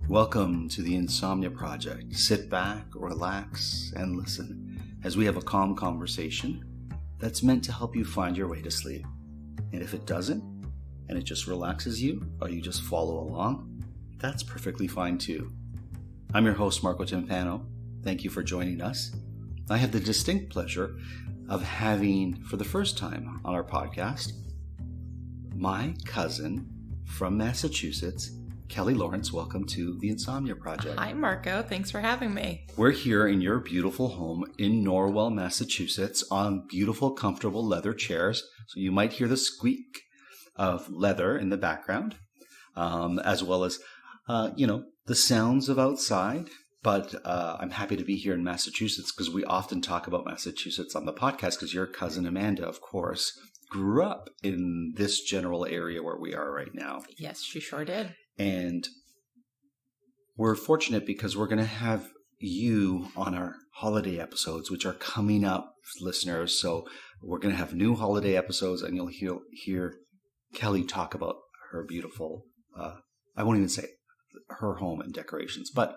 Welcome to the Insomnia Project. Sit back, relax, and listen as we have a calm conversation that's meant to help you find your way to sleep. And if it doesn't, and it just relaxes you, or you just follow along, that's perfectly fine too. I'm your host, Marco Timpano. Thank you for joining us. I have the distinct pleasure of having, for the first time on our podcast, my cousin from Massachusetts, Kelly Lawrence. Welcome to the Insomnia Project. Hi, Marco. Thanks for having me. We're here in your beautiful home in Norwell, Massachusetts, on beautiful, comfortable leather chairs. So you might hear the squeak of leather in the background, as well as, the sounds of outside. But I'm happy to be here in Massachusetts because we often talk about Massachusetts on the podcast because your cousin Amanda, of course, grew up in this general area where we are right now. Yes, she sure did. And we're fortunate because we're going to have you on our holiday episodes, which are coming up, listeners. So we're going to have new holiday episodes, and you'll hear Kelly talk about her beautiful, I won't even say her home and decorations, but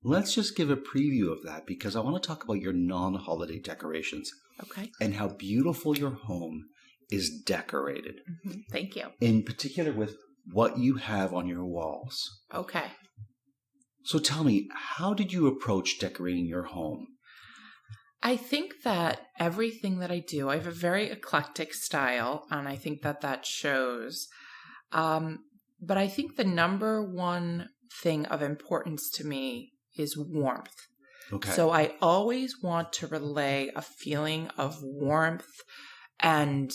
let's just give a preview of that because I want to talk about your non-holiday decorations. Okay. And how beautiful your home is decorated. Mm-hmm. Thank you. In particular with what you have on your walls. Okay. So tell me, how did you approach decorating your home? I think that everything that I do, I have a very eclectic style, and I think that shows. But I think the number one thing of importance to me is warmth. Okay. So I always want to relay a feeling of warmth and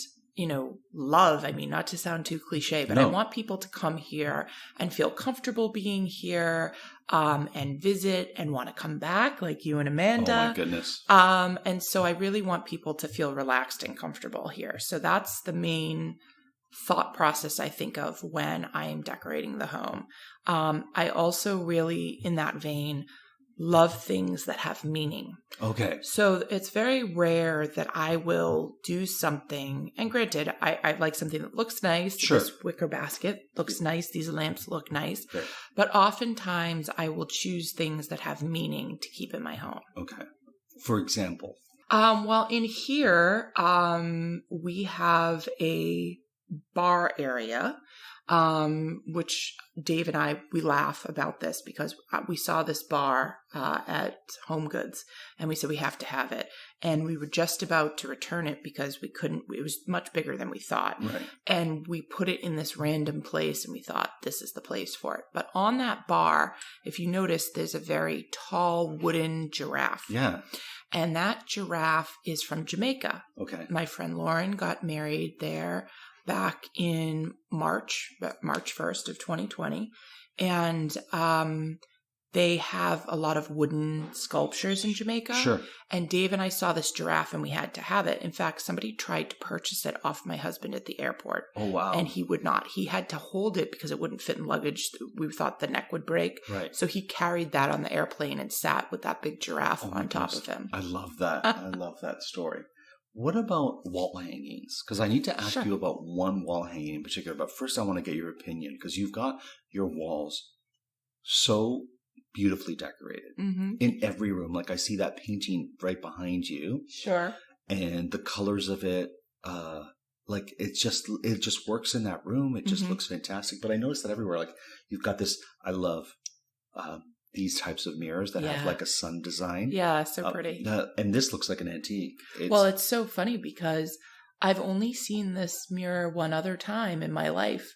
love. I mean, not to sound too cliche, but No. I want people to come here and feel comfortable being here, and visit and want to come back like you and Amanda. Oh my goodness. And so I really want people to feel relaxed and comfortable here. So that's the main thought process I think of when I am decorating the home. I also really, in that vein, love things that have meaning. Okay. So it's very rare that I will do something, and granted, I like something that looks nice. Sure. This wicker basket looks nice. These lamps look nice. Sure. But oftentimes I will choose things that have meaning to keep in my home. Okay. For example? Well, in here, we have a bar area, which Dave and I, we laugh about this because we saw this bar at Home Goods and we said we have to have it. And we were just about to return it because we couldn't, it was much bigger than we thought. Right. And we put it in this random place and we thought this is the place for it. But on that bar, if you notice, there's a very tall wooden giraffe. Yeah. And that giraffe is from Jamaica. Okay. My friend Lauren got married there back in March 1st of 2020. And they have a lot of wooden sculptures in Jamaica. Sure. And Dave and I saw this giraffe and we had to have it. In fact, somebody tried to purchase it off my husband at the airport. Oh, wow. And he would not. He had to hold it because it wouldn't fit in luggage. We thought the neck would break. Right. So he carried that on the airplane and sat with that big giraffe on top of him. I love that. I love that story. What about wall hangings? Because I need to ask you about one wall hanging in particular. But first, I want to get your opinion because you've got your walls so beautifully decorated in every room. Like I see that painting right behind you. Sure. And the colors of it, like it just works in that room. It just looks fantastic. But I noticed that everywhere, like you've got this. I love these types of mirrors that have like a sun design. Yeah, so pretty. And this looks like an antique. It's so funny because I've only seen this mirror one other time in my life.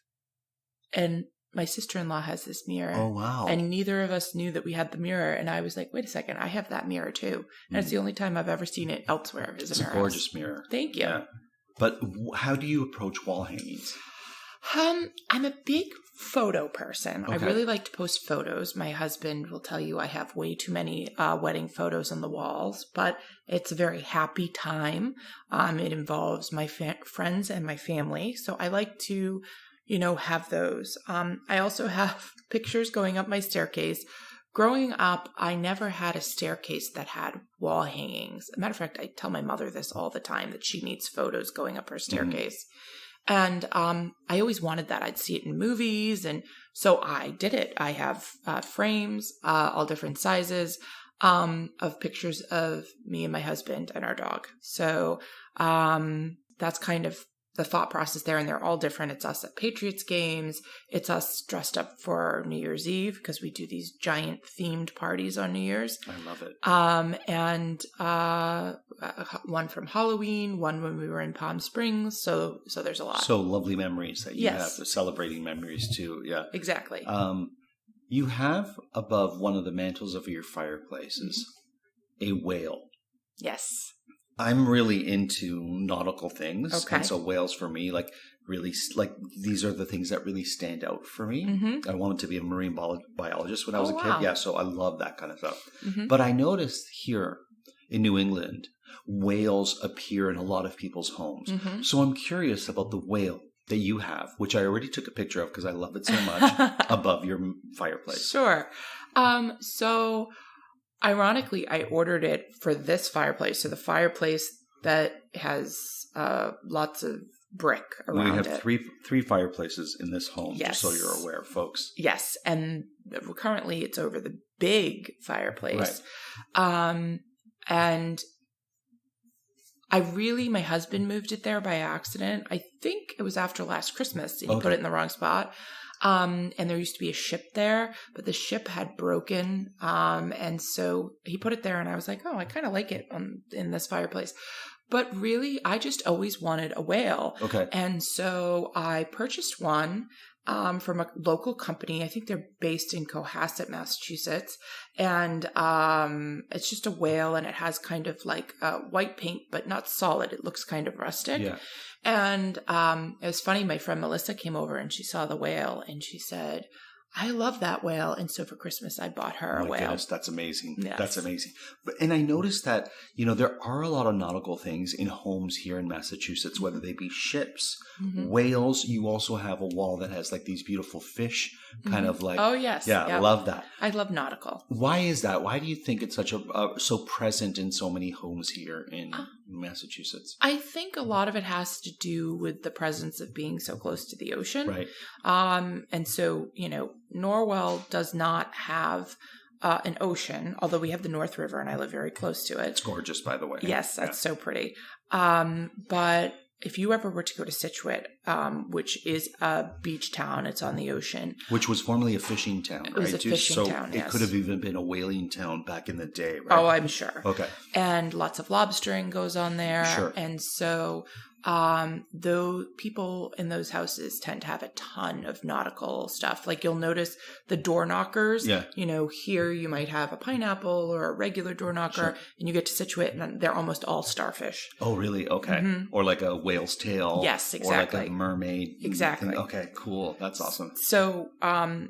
And my sister-in-law has this mirror. Oh, wow. And neither of us knew that we had the mirror. And I was like, wait a second, I have that mirror too. And it's the only time I've ever seen it elsewhere. It's a gorgeous mirror. Thank you. Yeah. But how do you approach wall hangings? I'm a big photo person. Okay. I really like to post photos. My husband will tell you I have way too many wedding photos on the walls, but it's a very happy time. It involves my friends and my family. So I like to, have those. I also have pictures going up my staircase. Growing up, I never had a staircase that had wall hangings. As a matter of fact, I tell my mother this all the time, that she needs photos going up her staircase. And I always wanted that. I'd see it in movies. And so I did it. I have frames, all different sizes, of pictures of me and my husband and our dog. So that's kind of the thought process there. And they're all different. It's us at Patriots games. It's us dressed up for New Year's Eve because we do these giant themed parties on New Year's. I love it. And one from Halloween, one when we were in Palm Springs. So there's a lot. So lovely memories that you have, celebrating memories too. Yeah, exactly. You have above one of the mantles of your fireplaces a whale. Yes. I'm really into nautical things. Okay. And so whales for me, these are the things that really stand out for me. Mm-hmm. I wanted to be a marine biologist when I was a kid. Yeah, so I love that kind of stuff. Mm-hmm. But I noticed here in New England, whales appear in a lot of people's homes. Mm-hmm. So I'm curious about the whale that you have, which I already took a picture of because I love it so much, above your fireplace. Sure. So ironically, I ordered it for this fireplace. So the fireplace that has lots of brick around it. We have three fireplaces in this home, yes. Just so you're aware, folks. Yes. And currently it's over the big fireplace. Right. And my husband moved it there by accident. I think it was after last Christmas. And he put it in the wrong spot. And there used to be a ship there, but the ship had broken. And so he put it there and I was like, oh, I kind of like it in this fireplace. But really, I just always wanted a whale. Okay. And so I purchased one from a local company. I think they're based in Cohasset, Massachusetts. And it's just a whale and it has kind of like white paint, but not solid. It looks kind of rustic. Yeah. And it was funny. My friend Melissa came over and she saw the whale and she said, I love that whale. And so for Christmas, I bought her a whale. Goodness, that's amazing. Yes. That's amazing. And I noticed that, there are a lot of nautical things in homes here in Massachusetts, whether they be ships, whales. You also have a wall that has like these beautiful fish kind of like. Oh, yes. Yeah, I love that. I love nautical. Why is that? Why do you think it's such so present in so many homes here in Massachusetts? I think a lot of it has to do with the presence of being so close to the ocean. Right. And so, Norwell does not have an ocean, although we have the North River and I live very close to it. It's gorgeous, by the way. Yes, that's so pretty. But if you ever were to go to Scituate, which is a beach town, it's on the ocean. Which was formerly a fishing town, right? It was a fishing town, yes. It could have even been a whaling town back in the day, right? Oh, I'm sure. Okay. And lots of lobstering goes on there. Sure. And so though people in those houses tend to have a ton of nautical stuff. Like you'll notice the door knockers. Yeah. Here you might have a pineapple or a regular door knocker, sure. And you get to Scituate and they're almost all starfish. Oh, really? Okay. Mm-hmm. Or like a whale's tail. Yes, exactly. Or like a mermaid. Exactly. Okay, cool. That's awesome. So,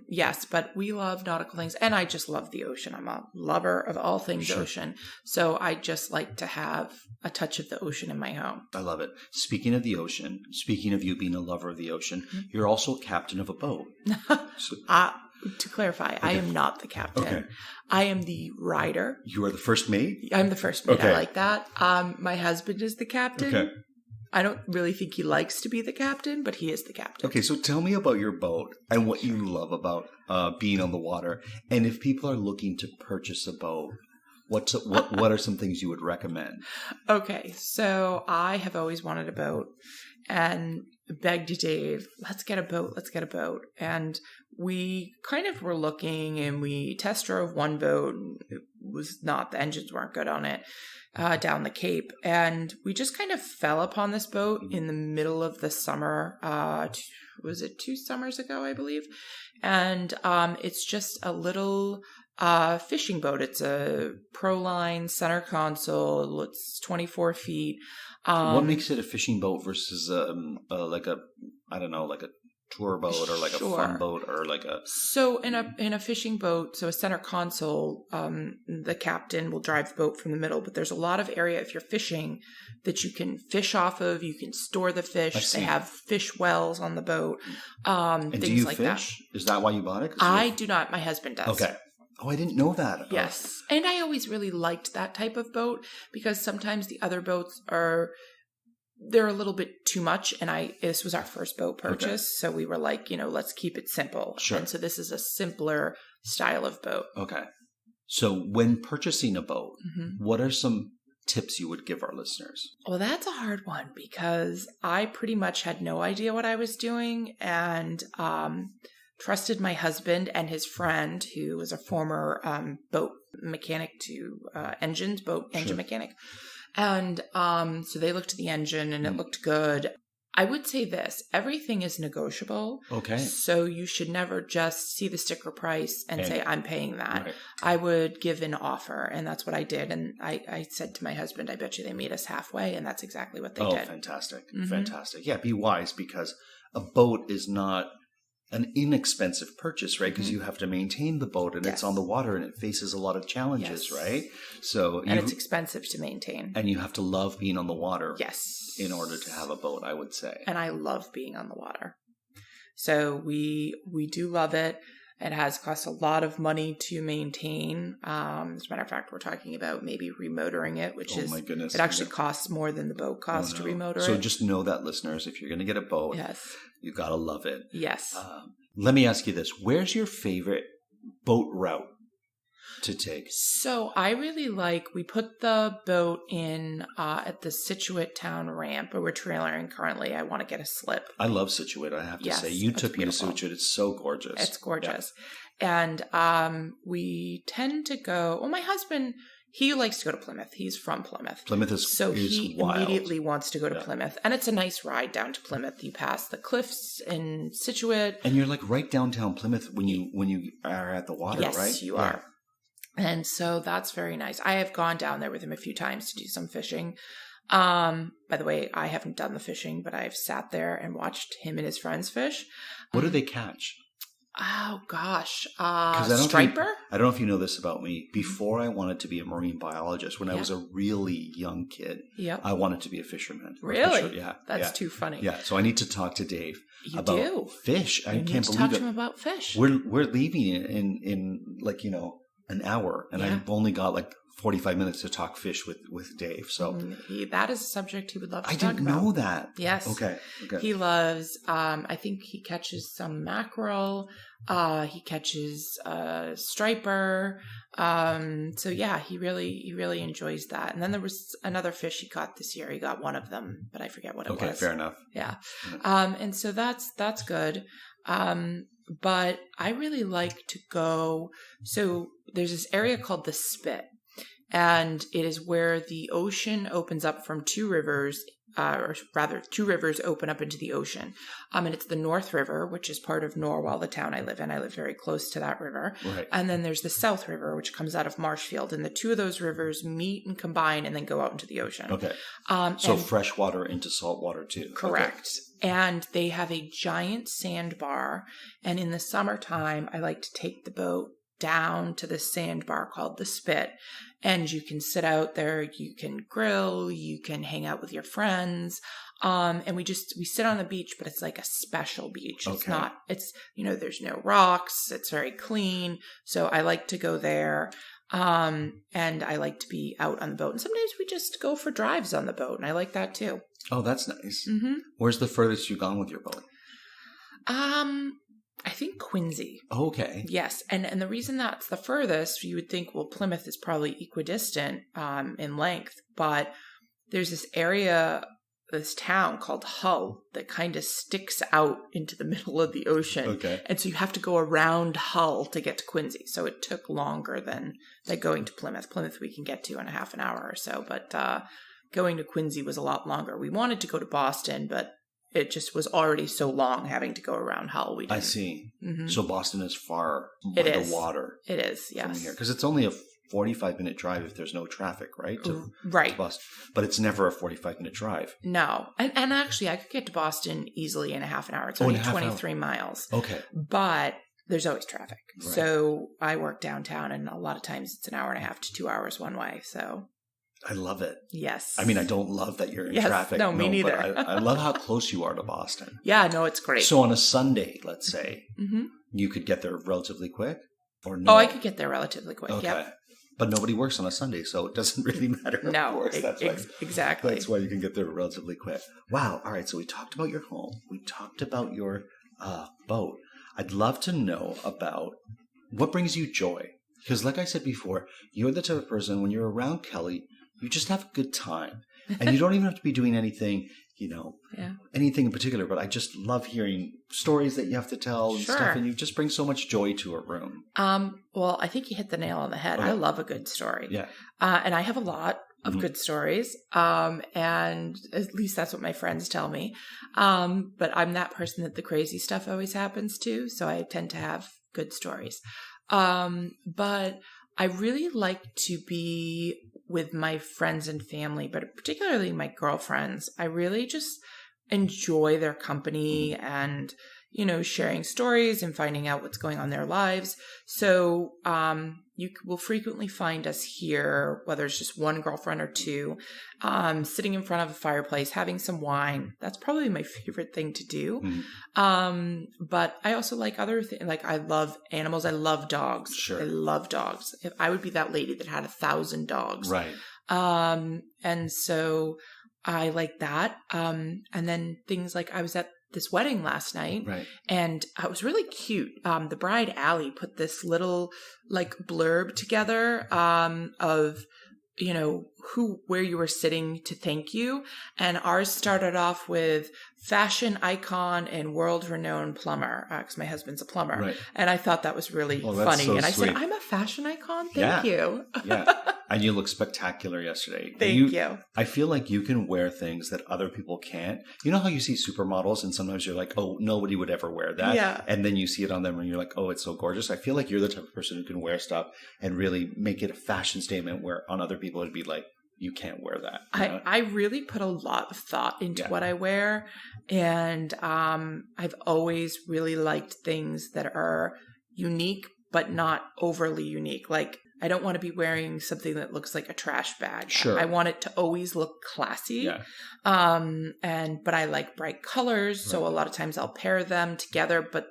yes, but we love nautical things and I just love the ocean. I'm a lover of all things ocean. So I just like to have a touch of the ocean in my home. I love it. Speaking of the ocean, speaking of you being a lover of the ocean, you're also a captain of a boat. To clarify, I am not the captain. Okay. I am the rider. You are the first mate? I'm the first mate. Okay. I like that. My husband is the captain. Okay. I don't really think he likes to be the captain, but he is the captain. Okay, so tell me about your boat and what you love about being on the water. And if people are looking to purchase a boat, what are some things you would recommend? Okay, so I have always wanted a boat and begged Dave, let's get a boat. And we kind of were looking and we test drove one boat. It was not, the engines weren't good on it, down the Cape. And we just kind of fell upon this boat in the middle of the summer. Was it 2 summers ago, I believe? And it's just a little fishing boat. It's a Proline center console. It's 24 feet. What makes it a fishing boat versus like a tour boat or like a fun boat or like a... So in a fishing boat, so a center console, the captain will drive the boat from the middle, but there's a lot of area if you're fishing that you can fish off of. You can store the fish. They have fish wells on the boat. And things do you like fish? That. Is that why you bought it? I do not. My husband does. Okay. Oh, I didn't know that. Yes. And I always really liked that type of boat because sometimes the other boats are they're a little bit too much. And this was our first boat purchase. So we were like, let's keep it simple. Sure. And so this is a simpler style of boat. Okay. So when purchasing a boat, what are some tips you would give our listeners? Well, that's a hard one because I pretty much had no idea what I was doing and trusted my husband and his friend, who was a former boat mechanic to engine mechanic. And so they looked at the engine and it looked good. I would say this, everything is negotiable. Okay. So you should never just see the sticker price and say, I'm paying that. Right. I would give an offer, and that's what I did. And I said to my husband, I bet you they meet us halfway, and that's exactly what they did. Oh, fantastic. Fantastic. Yeah, be wise, because a boat is not an inexpensive purchase, right? Because you have to maintain the boat, and it's on the water, and it faces a lot of challenges, right? And it's expensive to maintain. And you have to love being on the water. Yes. In order to have a boat, I would say. And I love being on the water. So we do love it. It has cost a lot of money to maintain. As a matter of fact, we're talking about maybe remotoring it, which my goodness, it actually costs more than the boat costs to remotor it. So just know that, listeners, if you're going to get a boat, you got to love it. Yes. Let me ask you this. Where's your favorite boat route to take? So I really we put the boat in at the Scituate Town ramp, where we're trailering currently. I want to get a slip. I love Scituate, I have to say. You took me to Scituate. It's so gorgeous. It's gorgeous. Yeah. And we tend to go, my husband, he likes to go to Plymouth. He's from Plymouth. Plymouth is he wild. Immediately wants to go to Plymouth. And it's a nice ride down to Plymouth. You pass the cliffs in Scituate. And you're right downtown Plymouth when you are at the water, right? Yes, you are. And so that's very nice. I have gone down there with him a few times to do some fishing. By the way, I haven't done the fishing, but I've sat there and watched him and his friends fish. What do they catch? Oh, gosh. Striper? I don't know if you know this about me. Before I wanted to be a marine biologist, when I was a really young kid, I wanted to be a fisherman. Really? That's too funny. Yeah, so I need to talk to Dave about fish. I can't believe it. Talk to him about fish. We're leaving in an hour, and I've only got 45 minutes to talk fish with Dave. So that is a subject he would love to talk about. I didn't know that. Yes. Okay. He loves, I think he catches some mackerel. He catches striper. So yeah, he really enjoys that. And then there was another fish he caught this year. He got one of them, but I forget what it was. Okay, fair enough. Yeah. And so that's good. But I really like to go. So there's this area called the Spit, and it is where the ocean opens up from two rivers, or rather, two rivers open up into the ocean. And it's the North River, which is part of Norwell, the town I live in. I live very close to that river. Right. And then there's the South River, which comes out of Marshfield. And the two of those rivers meet and combine and then go out into the ocean. Okay. So fresh water into salt water too. Correct. Okay. And they have a giant sandbar. And in the summertime, I like to take the boat down to this sandbar called the Spit. And you can sit out there, you can grill, you can hang out with your friends. And we sit on the beach, but it's like a special beach. Okay. It's not, there's no rocks. It's very clean. So I like to go there. And I like to be out on the boat. And sometimes we just go for drives on the boat. And I like that too. Oh, that's nice. Mm-hmm. Where's the furthest you've gone with your boat? I think Quincy. Okay. Yes. And the reason that's the furthest, you would think, Plymouth is probably equidistant in length, but there's this area, this town called Hull that kind of sticks out into the middle of the ocean. Okay. And so you have to go around Hull to get to Quincy. So it took longer than going to Plymouth. Plymouth we can get to in a half an hour or so, but going to Quincy was a lot longer. We wanted to go to Boston, but it just was already so long having to go around Hull. We didn't. I see. Mm-hmm. So Boston is far by the water. It is, yes. From here. Because it's only a 45-minute drive if there's no traffic, right? Right. To Boston. But it's never a 45-minute drive. No. And actually, I could get to Boston easily in a half an hour. It's only 23 miles. Okay. But there's always traffic. Right. So I work downtown, and a lot of times it's an hour and a half to 2 hours one way. So I love it. Yes. I mean, I don't love that you're in traffic. No, me neither. But I love how close you are to Boston. Yeah, no, it's great. So on a Sunday, let's say, mm-hmm. you could get there relatively quick? Or no? Oh, I could get there relatively quick, okay. yeah. But nobody works on a Sunday, so it doesn't really matter. No, exactly. That's why you can get there relatively quick. Wow. All right. So we talked about your home. We talked about your boat. I'd love to know about what brings you joy. Because like I said before, you're the type of person, when you're around Kelly, you just have a good time. And you don't even have to be doing anything, anything in particular. But I just love hearing stories that you have to tell and stuff. And you just bring so much joy to a room. Well, I think you hit the nail on the head. Okay. I love a good story. Yeah. And I have a lot of good stories. And at least that's what my friends tell me. But I'm that person that the crazy stuff always happens to. So I tend to have good stories. But I really like to be with my friends and family, but particularly my girlfriends. I really just enjoy their company and, sharing stories and finding out what's going on in their lives. So, you will frequently find us here, whether it's just one girlfriend or two, sitting in front of a fireplace, having some wine. That's probably my favorite thing to do. But I also like other things. Like I love animals. I love dogs. Sure. I love dogs. If I would be that lady that had 1,000 dogs. Right. And so I like that. And then things like I was at this wedding last night, right, and it was really cute. The bride, Allie, put this little blurb together of where you were sitting to thank you, and ours started off with fashion icon and world-renowned plumber, because my husband's a plumber, right. And I thought that was really funny. So and I sweet. said, "I'm a fashion icon. Thank you." Yeah. And you look spectacular yesterday. Thank you. I feel like you can wear things that other people can't. You know how you see supermodels and sometimes you're like, oh, nobody would ever wear that. Yeah. And then you see it on them and you're like, oh, it's so gorgeous. I feel like you're the type of person who can wear stuff and really make it a fashion statement where on other people it'd be like, you can't wear that. I really put a lot of thought into what I wear. And I've always really liked things that are unique, but not overly unique. Like, I don't want to be wearing something that looks like a trash bag. Sure. I want it to always look classy. Yeah. But I like bright colors. So a lot of times I'll pair them together, but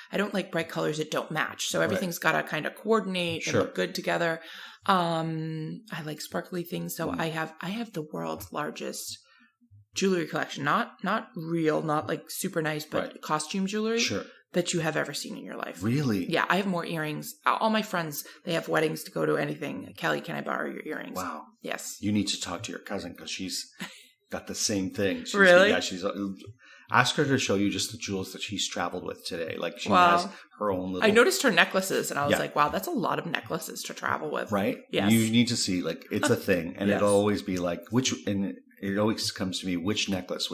I don't like bright colors that don't match. So everything's got to kind of coordinate and look good together. I like sparkly things. So I have the world's largest jewelry collection, not real, not like super nice, but costume jewelry. Sure. That you have ever seen in your life. Really? Yeah, I have more earrings. All my friends, they have weddings to go to anything. Kelly, can I borrow your earrings? Wow. Yes. You need to talk to your cousin because she's got the same thing. Really? Yeah, ask her to show you just the jewels that she's traveled with today. Like she has her own little... I noticed her necklaces and I was like, wow, that's a lot of necklaces to travel with. Right? Yes. You need to see, like, it's a thing. And it'll always be like, it always comes to me, which necklace?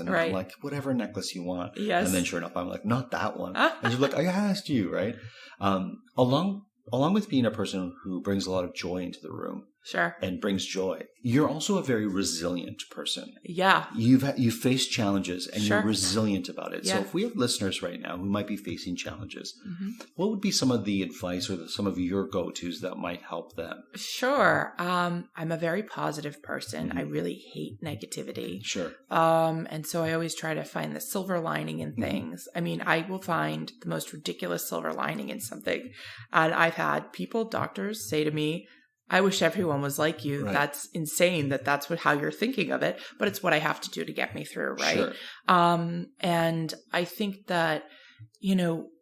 And I'm like, whatever necklace you want. Yes. And then sure enough, I'm like, not that one. And she's like, I asked you, right? Along with being a person who brings a lot of joy into the room. Sure. And brings joy, you're also a very resilient person. Yeah. You've faced challenges and you're resilient about it. Yeah. So if we have listeners right now who might be facing challenges, what would be some of the advice or some of your go-tos that might help them? Sure. I'm a very positive person. I really hate negativity. Sure. And so I always try to find the silver lining in things. I mean, I will find the most ridiculous silver lining in something. And I've had doctors say to me, I wish everyone was like you. Right. That's insane that's how you're thinking of it, but it's what I have to do to get me through, right? Sure. And I think that,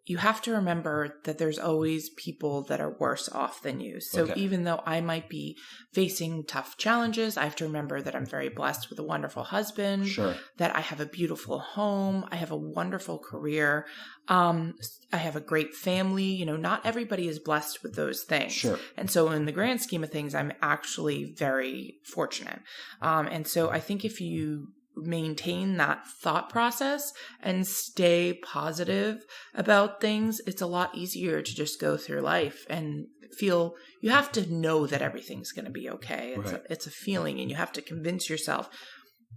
you have to remember that there's always people that are worse off than you. So even though I might be facing tough challenges, I have to remember that I'm very blessed with a wonderful husband, that I have a beautiful home, I have a wonderful career, I have a great family. Not everybody is blessed with those things. Sure. And so in the grand scheme of things, I'm actually very fortunate. And so I think if you maintain that thought process and stay positive about things, it's a lot easier to just go through life and feel. You have to know that everything's going to be okay. It's a feeling, and you have to convince yourself,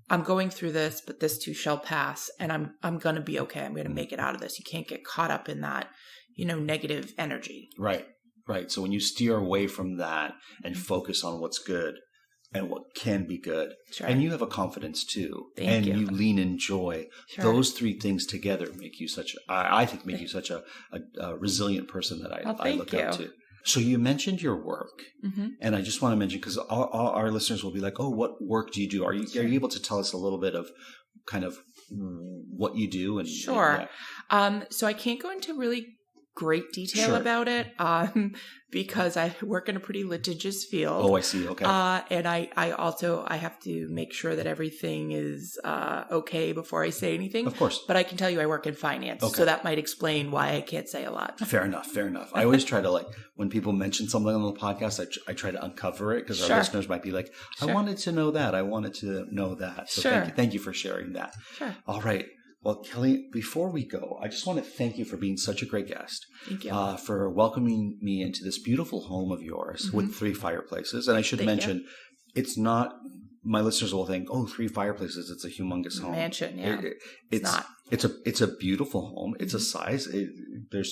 I'm going through this, but this too shall pass, and I'm going to be okay. I'm going to make it out of this. You can't get caught up in that, negative energy. Right. So when you steer away from that and focus on what's good and what can be good. Sure. And you have a confidence too. Thank you. And you lean in joy. Sure. Those three things together make you such a resilient person that I look up to. So you mentioned your work, Mm-hmm. and I just want to mention, because all our listeners will be like, oh, what work do you do? Are you able to tell us a little bit of kind of what you do? And Sure. So I can't go into really great detail Sure. about it because I work in a pretty litigious field. Oh, I see. Okay. And I also have to make sure that everything is okay before I say anything. Of course. But I can tell you I work in finance, Okay. so that might explain why I can't say a lot. Fair enough. I always try to, like, when people mention something on the podcast, I try to uncover it, because Sure. our listeners might be like, Sure. I wanted to know that. I wanted to know that. So Sure. thank you for sharing that. Sure. All right. Well, Kelly, before we go, I just want to thank you for being such a great guest, Thank you. for welcoming me into this beautiful home of yours with 3 fireplaces. And I should Thank mention, it's not, my listeners will think, oh, 3 fireplaces, it's a humongous home. Mansion, yeah. It's not. It's a beautiful home. It's a size.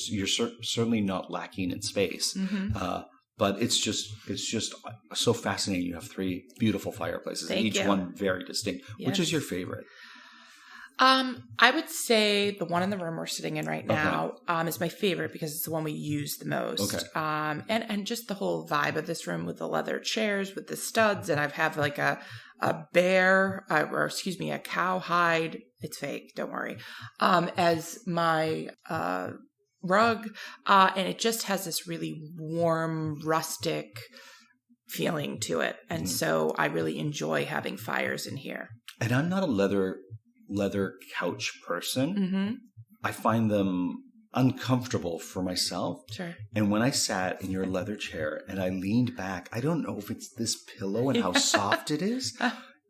You're certainly not lacking in space. Mm-hmm. But it's just so fascinating. You have 3 beautiful fireplaces, Thank each you. one very distinct. Yes. Which is your favorite? I would say the one in the room we're sitting in right now is my favorite because it's the one we use the most. Okay. And just the whole vibe of this room with the leather chairs with the studs, and I've have like a cowhide. It's fake, don't worry. As my rug, and it just has this really warm, rustic feeling to it, and so I really enjoy having fires in here. And I'm not a leather couch person. Mm-hmm. I find them uncomfortable for myself. Sure. And when I sat in your leather chair and I leaned back, I don't know if it's this pillow and how soft it is.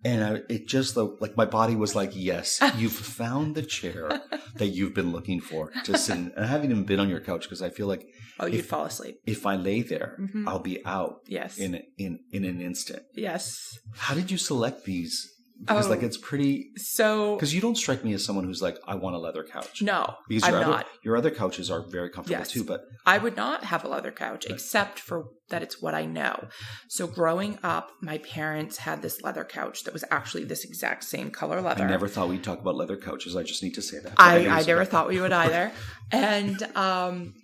And it just, like, my body was like, yes, you've found the chair that you've been looking for to sit in. And I haven't even been on your couch because I feel like You'd fall asleep. if I lay there, Mm-hmm. I'll be out Yes. in an instant. Yes. How did you select these? Because it's pretty. So Because you don't strike me as someone who's like, I want a leather couch. no, Because I'm not. your other couches are very comfortable Yes. too. But I would not have a leather couch except for that it's what I know. So growing up, my parents had this leather couch that was actually this exact same color leather. I never thought we'd talk about leather couches. I just need to say that. I never thought we would either. And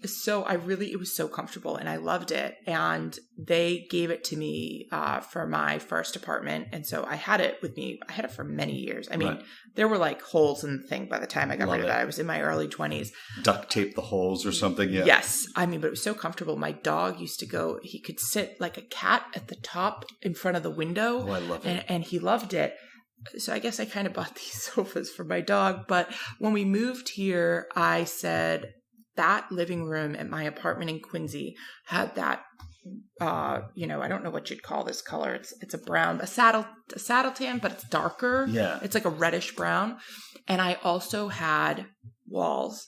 so it was so comfortable and I loved it. And they gave it to me for my first apartment. And so I had it with me. I had it for many years. I mean, there were like holes in the thing by the time I got rid of it. I was in my early 20s. Duct tape the holes or something. Yeah. Yes. I mean, but it was so comfortable. My dog used to go, he could sit like a cat at the top in front of the window. Oh, I love it. And he loved it. So I guess I kind of bought these sofas for my dog. But when we moved here, I said that living room at my apartment in Quincy had that, I don't know what you'd call this color. It's a brown, a saddle tan, but it's darker. Yeah. It's like a reddish brown. And I also had walls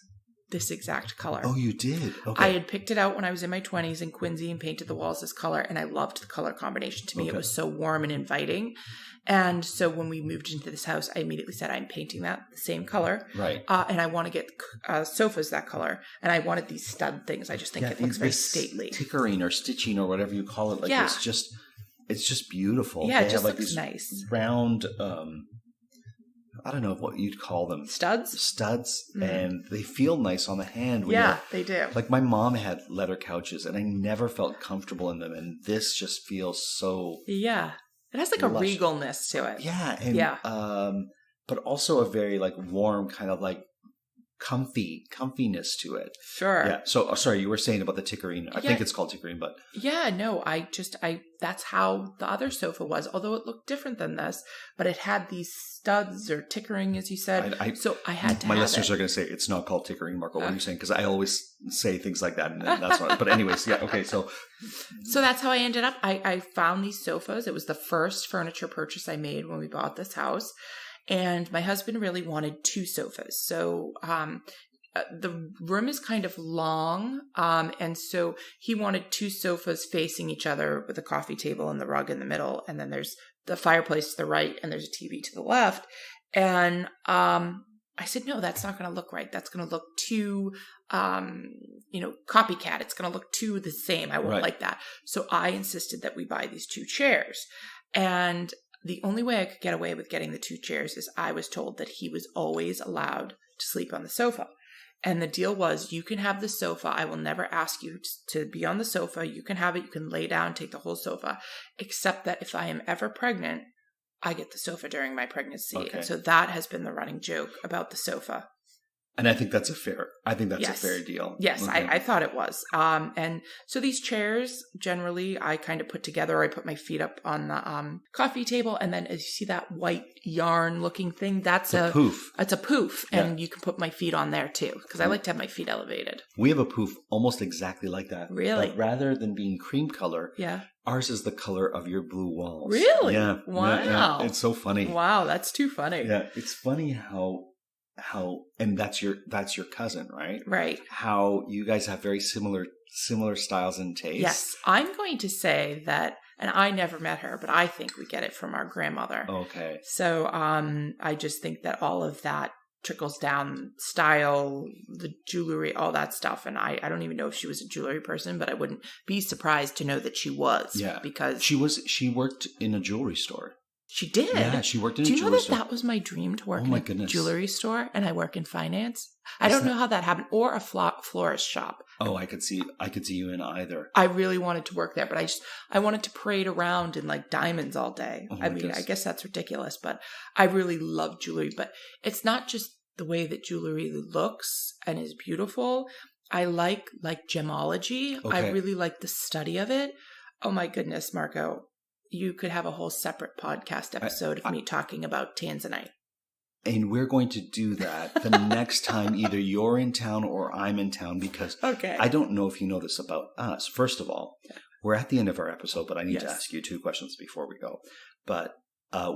this exact color. Oh, you did? Okay. I had picked it out when I was in my 20s in Quincy and painted the walls this color, and I loved the color combination. To me, it was so warm and inviting. And so when we moved into this house, I immediately said, I'm painting that the same color. Right. And I want to get sofas that color. And I wanted these stud things. I just think it looks very stately. Tickering or stitching or whatever you call it. Like it's just beautiful. Yeah, they it just have looks these nice. Round, I don't know what you'd call them. Studs, and they feel nice on the hand. They do. Like my mom had leather couches, and I never felt comfortable in them, and this just feels so. Yeah, it has like a regalness to it. Yeah, and but also a very like warm kind of like comfiness to it. Sure. Yeah. So sorry, you were saying about the tickering. I think it's called tickering, but yeah, no, that's how the other sofa was, although it looked different than this, but it had these studs or tickering, as you said. So I had to. My listeners are going to say it's not called tickering, Marco. What are you saying? Because I always say things like that, and that's not. But anyways, yeah, okay. So that's how I ended up. I found these sofas. It was the first furniture purchase I made when we bought this house. And my husband really wanted 2 sofas. So the room is kind of long. And so he wanted 2 sofas facing each other with a coffee table and the rug in the middle. And then there's the fireplace to the right and there's a TV to the left. And I said, no, that's not going to look right. That's going to look too, copycat. It's going to look too the same. I won't like that. So I insisted that we buy these 2 chairs. And the only way I could get away with getting the 2 chairs is I was told that he was always allowed to sleep on the sofa. And the deal was, you can have the sofa. I will never ask you to be on the sofa. You can have it. You can lay down, take the whole sofa. Except that if I am ever pregnant, I get the sofa during my pregnancy. Okay. And so that has been the running joke about the sofa. And I think that's a fair deal. Yes, Okay. I thought it was. And so these chairs, generally, I kind of put together. I put my feet up on the coffee table. And then as you see that white yarn looking thing, that's a poof. It's a poof. Yeah. And you can put my feet on there too, because I like to have my feet elevated. We have a poof almost exactly like that. Really? But rather than being cream color, ours is the color of your blue walls. Really? Yeah. Wow. Yeah. It's so funny. Wow, that's too funny. Yeah. It's funny how and that's your cousin, right? Right. How you guys have very similar styles and tastes. Yes. I'm going to say that, and I never met her, but I think we get it from our grandmother. Okay. So I just think that all of that trickles down, style, the jewelry, all that stuff. And I don't even know if she was a jewelry person, but I wouldn't be surprised to know that she was. Yeah. Because she worked in a jewelry store. She did? Yeah, she worked in a jewelry store. Do you know store. that was my dream, to work Oh my in a goodness. jewelry store, and I work in finance? I don't know how that happened. Or a florist shop. Oh, I could see you in either. I really wanted to work there, but I wanted to parade around in like diamonds all day. Oh I mean, goodness. I guess that's ridiculous, but I really love jewelry. But it's not just the way that jewelry looks and is beautiful. I like gemology. Okay. I really like the study of it. Oh my goodness, Marco. You could have a whole separate podcast episode of me talking about tanzanite. And we're going to do that the next time either you're in town or I'm in town, because I don't know if you know this about us. First of all, we're at the end of our episode, but I need to ask you 2 questions before we go. But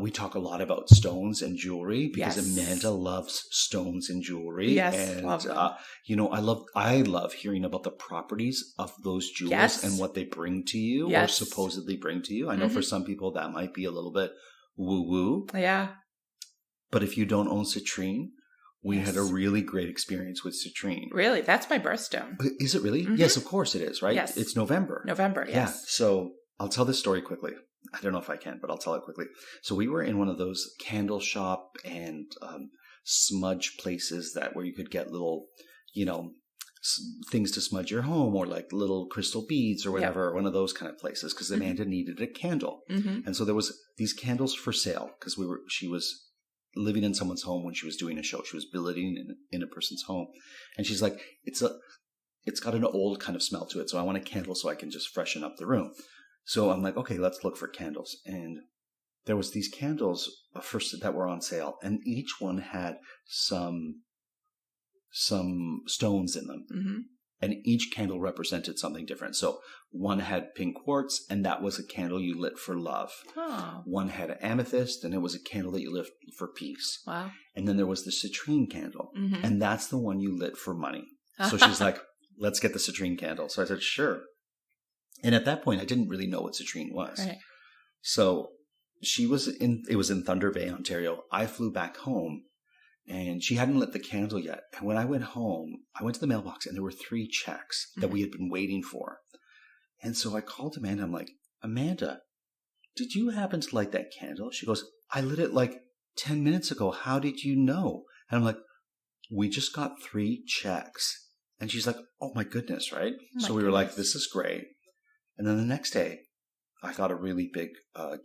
we talk a lot about stones and jewelry because Amanda loves stones and jewelry. Yes, and love them. I love hearing about the properties of those jewels and what they bring to you or supposedly bring to you. I know for some people that might be a little bit woo-woo. Yeah. But if you don't own citrine, we had a really great experience with citrine. Really? That's my birthstone. Is it really? Mm-hmm. Yes, of course it is, right? Yes. It's November. November, yes. Yeah. So I'll tell this story quickly. I don't know if I can, but I'll tell it quickly. So we were in one of those candle shop and smudge places where you could get little, things to smudge your home, or like little crystal beads or whatever, one of those kind of places, because Amanda needed a candle. Mm-hmm. And so there was these candles for sale because she was living in someone's home when she was doing a show. She was billeting in a person's home. And she's like, it's got an old kind of smell to it. So I want a candle so I can just freshen up the room. So I'm like, okay, let's look for candles. And there was these candles first that were on sale, and each one had some stones in them. Mm-hmm. And each candle represented something different. So one had pink quartz, and that was a candle you lit for love. Oh. One had an amethyst, and it was a candle that you lit for peace. Wow. And then there was the citrine candle, and that's the one you lit for money. So she's like, let's get the citrine candle. So I said, sure. And at that point, I didn't really know what citrine was. Right. So it was in Thunder Bay, Ontario. I flew back home, and she hadn't lit the candle yet. And when I went home, I went to the mailbox, and there were 3 checks that we had been waiting for. And so I called Amanda. I'm like, Amanda, did you happen to light that candle? She goes, I lit it like 10 minutes ago. How did you know? And I'm like, we just got 3 checks. And she's like, oh my goodness, right? So we were like, this is great. And then the next day, I got a really big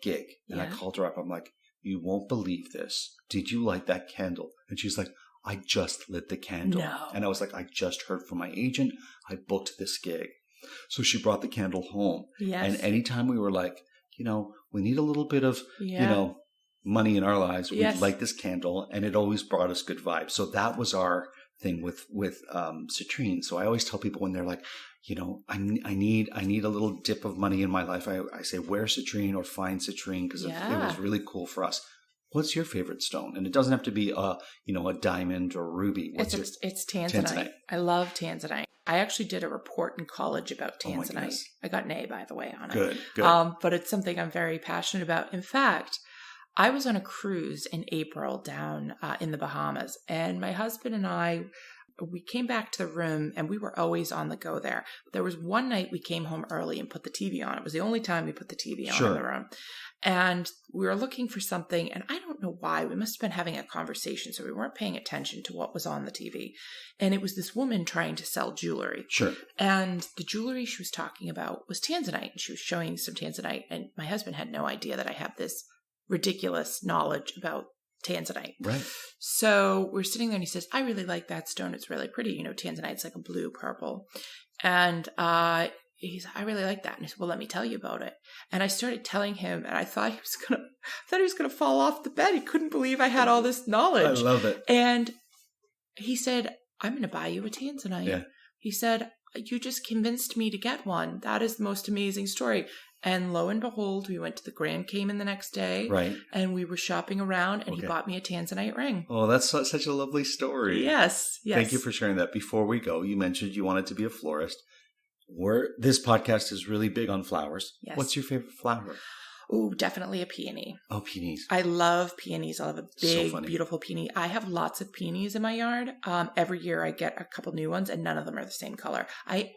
gig. And I called her up. I'm like, you won't believe this. Did you light that candle? And she's like, I just lit the candle. No. And I was like, I just heard from my agent. I booked this gig. So she brought the candle home. Yes. And anytime we were like, we need a little bit of, money in our lives, we'd light this candle. And it always brought us good vibes. So that was our thing with citrine. So I always tell people when they're like, I need a little dip of money in my life, I say wear citrine or find citrine, because it was really cool for us. What's your favorite stone? And it doesn't have to be a diamond or ruby. It's tanzanite. I love tanzanite. I actually did a report in college about tanzanite. I got an A, by the way, on it. Good. But it's something I'm very passionate about. In fact, I was on a cruise in April down in the Bahamas, and my husband and I, we came back to the room, and we were always on the go there. There was one night we came home early and put the TV on. It was the only time we put the TV on in the room. And we were looking for something, and I don't know why. We must have been having a conversation, so we weren't paying attention to what was on the TV. And it was this woman trying to sell jewelry. Sure. And the jewelry she was talking about was tanzanite, and she was showing some tanzanite. And my husband had no idea that I have this ridiculous knowledge about tanzanite. Right. So we're sitting there, and he says, I really like that stone. It's really pretty. Tanzanite's like a blue purple. And he said, I really like that. And I said, well, let me tell you about it. And I started telling him, and I thought he was gonna fall off the bed. He couldn't believe I had all this knowledge. I love it. And he said, I'm going to buy you a tanzanite. Yeah. He said, you just convinced me to get one. That is the most amazing story. And lo and behold, we went to the Grand Cayman the next day. Right. And we were shopping around, and he bought me a tanzanite ring. Oh, that's such a lovely story. Yes. Thank you for sharing that. Before we go, you mentioned you wanted to be a florist. This podcast is really big on flowers. Yes. What's your favorite flower? Oh, definitely a peony. Oh, peonies. I love peonies. I love a big, beautiful peony. I have lots of peonies in my yard. Every year I get a couple new ones, and none of them are the same color.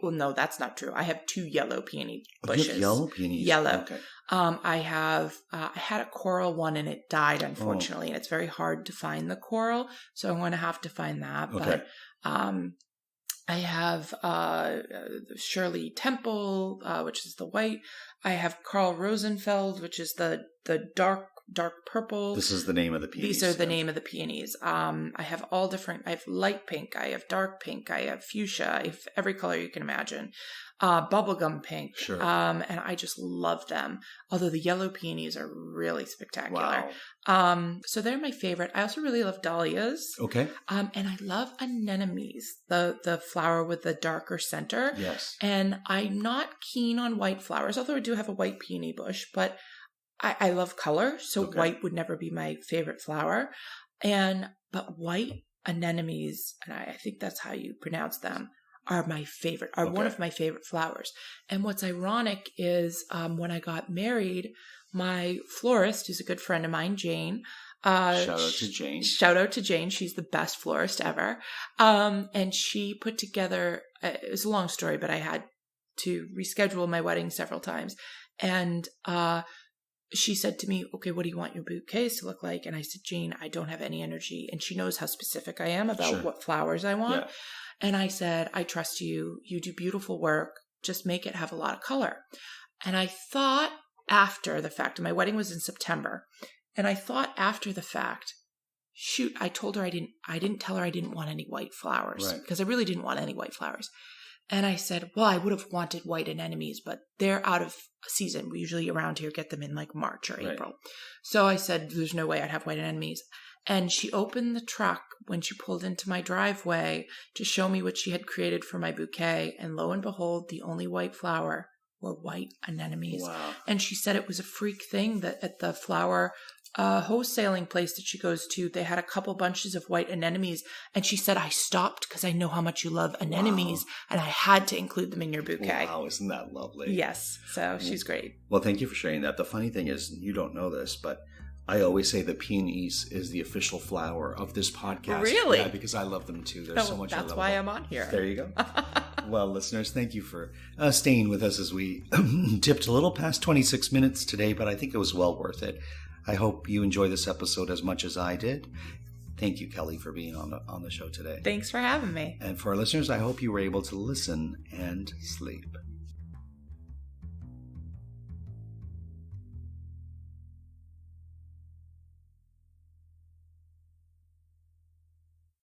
No, that's not true. I have 2 yellow peony bushes. You have yellow peonies? Yellow. Okay. I had a coral one, and it died, unfortunately, and it's very hard to find the coral, so I'm going to have to find that. Okay. But I have Shirley Temple, which is the white. I have Carl Rosenfeld, which is the dark purple. This is the name of the peonies. These are the name of the peonies. I have all different. I have light pink. I have dark pink. I have fuchsia. I have every color you can imagine. Bubblegum pink. Sure. And I just love them. Although the yellow peonies are really spectacular. Wow. So they're my favorite. I also really love dahlias. Okay. And I love anemones, the flower with the darker center. Yes. And I'm not keen on white flowers, although I do have a white peony bush, but I love color, so white would never be my favorite flower. But white anemones, and I think that's how you pronounce them, are my favorite, one of my favorite flowers. And what's ironic is when I got married, my florist, who's a good friend of mine, Jane. Shout out to Jane. Shout out to Jane. She's the best florist ever. And she put together, it was a long story, but I had to reschedule my wedding several times. And she said to me, okay, what do you want your bouquets to look like? And I said, Jane, I don't have any energy. And she knows how specific I am about what flowers I want. Yeah. And I said, I trust you. You do beautiful work. Just make it have a lot of color. And I thought after the fact, and my wedding was in September, and I thought after the fact, shoot, I told her I didn't tell her I didn't want any white flowers because I really didn't want any white flowers. And I said, well, I would have wanted white anemones, but they're out of season. We usually around here get them in like March or April. So I said, there's no way I'd have white anemones. And she opened the truck when she pulled into my driveway to show me what she had created for my bouquet. And lo and behold, the only white flower were white anemones. Wow. And she said it was a freak thing that at the flower wholesaling place that she goes to, they had a couple bunches of white anemones. And she said, I stopped because I know how much you love anemones, and I had to include them in your bouquet. Wow, isn't that lovely? Yes. So she's great. Well, thank you for sharing that. The funny thing is, you don't know this, but I always say that peonies is the official flower of this podcast. Really? Yeah, because I love them too. There's so much I love. That's why I'm on here. There you go. Well, listeners, thank you for staying with us as we dipped a little past 26 minutes today, but I think it was well worth it. I hope you enjoy this episode as much as I did. Thank you, Kelly, for being on the show today. Thanks for having me. And for our listeners, I hope you were able to listen and sleep.